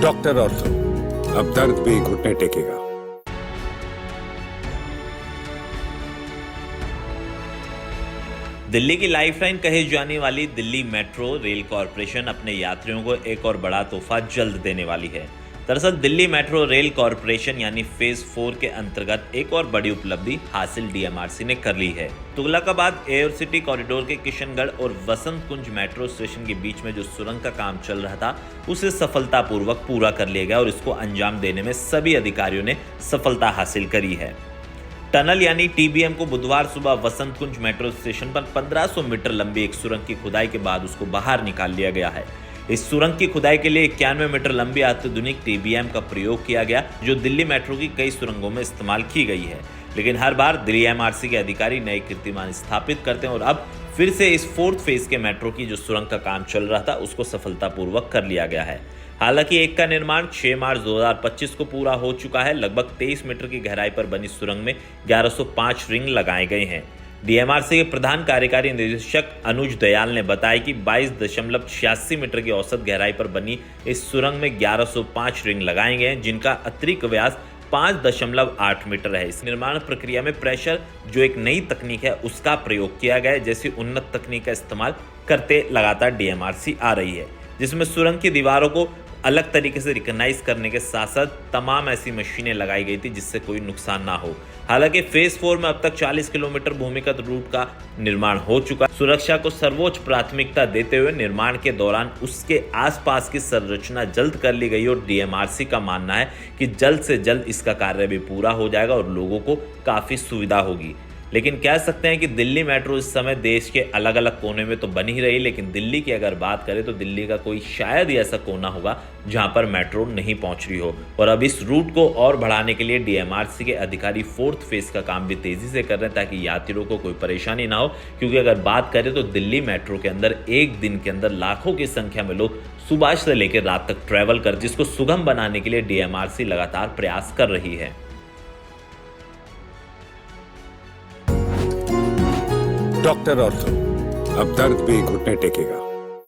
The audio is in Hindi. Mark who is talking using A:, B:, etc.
A: डॉक्टर ऑर्थो, अब दर्द भी घुटने टेकेगा।
B: दिल्ली की लाइफलाइन कही जाने वाली दिल्ली मेट्रो रेल कॉरपोरेशन अपने यात्रियों को एक और बड़ा तोहफा जल्द देने वाली है। दरअसल दिल्ली मेट्रो रेल कॉरपोरेशन यानी फेज 4 के अंतर्गत एक और बड़ी उपलब्धि हासिल डीएमआरसी ने कर ली है। तुगलकाबाद एयर सिटी कॉरिडोर के किशनगढ़ और वसंत कुंज मेट्रो स्टेशन के बीच में जो सुरंग का काम चल रहा था उसे सफलतापूर्वक पूरा कर लिया गया और इसको अंजाम देने में सभी अधिकारियों ने सफलता हासिल करी है। टनल यानी टीबीएम को बुधवार सुबह वसंत कुंज मेट्रो स्टेशन पर 1500 मीटर लंबी एक सुरंग की खुदाई के बाद उसको बाहर निकाल लिया गया है। इस सुरंग की खुदाई के लिए 91 मीटर लंबी अत्याधुनिक टीबीएम का प्रयोग किया गया, जो दिल्ली मेट्रो की कई सुरंगों में इस्तेमाल की गई है। लेकिन हर बार दिल्ली एमआरसी के अधिकारी नए कीर्तिमान स्थापित करते हैं और अब फिर से इस 4th फेज के मेट्रो की जो सुरंग का काम चल रहा था उसको सफलतापूर्वक कर लिया गया है। हालांकि एक का निर्माण 6 मार्च 2025 को पूरा हो चुका है। लगभग 23 मीटर की गहराई पर बनी सुरंग में 1105 रिंग लगाए गए हैं। डीएमआरसी के प्रधान कार्यकारी निदेशक अनुज दयाल ने बताया कि 22.86 मीटर की औसत गहराई पर बनी इस सुरंग में 1105 रिंग लगाए गए हैं, जिनका अतिरिक्त व्यास 5.8 मीटर है। इस निर्माण प्रक्रिया में प्रेशर, जो एक नई तकनीक है, उसका प्रयोग किया गया है। जैसी उन्नत तकनीक का इस्तेमाल करते लगातार डीएमआरसी आ रही है, जिसमें सुरंग की दीवारों को अलग तरीके से रिकॉग्नाइज करने के साथ साथ तमाम ऐसी मशीनें लगाई गई थी जिससे कोई नुकसान ना हो। हालांकि फेज 4 में अब तक 40 किलोमीटर भूमिगत रूट का निर्माण हो चुका है। सुरक्षा को सर्वोच्च प्राथमिकता देते हुए निर्माण के दौरान उसके आसपास की संरचना जल्द कर ली गई और डीएमआरसी का मानना है कि जल्द से जल्द इसका कार्य भी पूरा हो जाएगा और लोगों को काफी सुविधा होगी। लेकिन कह सकते हैं कि दिल्ली मेट्रो इस समय देश के अलग अलग कोने में तो बन ही रही, लेकिन दिल्ली की अगर बात करें तो दिल्ली का कोई शायद ही ऐसा कोना होगा जहां पर मेट्रो नहीं पहुंच रही हो। और अब इस रूट को और बढ़ाने के लिए डीएमआरसी के अधिकारी 4th फेज का काम भी तेजी से कर रहे हैं ताकि यात्रियों को कोई परेशानी ना हो। क्योंकि अगर बात करें तो दिल्ली मेट्रो के अंदर एक दिन के अंदर लाखों की संख्या में लोग सुबह से लेकर रात तक ट्रैवल कर, जिसको सुगम बनाने के लिए डीएमआरसी लगातार प्रयास कर रही है।
A: डॉक्टर ऑर्थो, अब दर्द भी घुटने टेकेगा।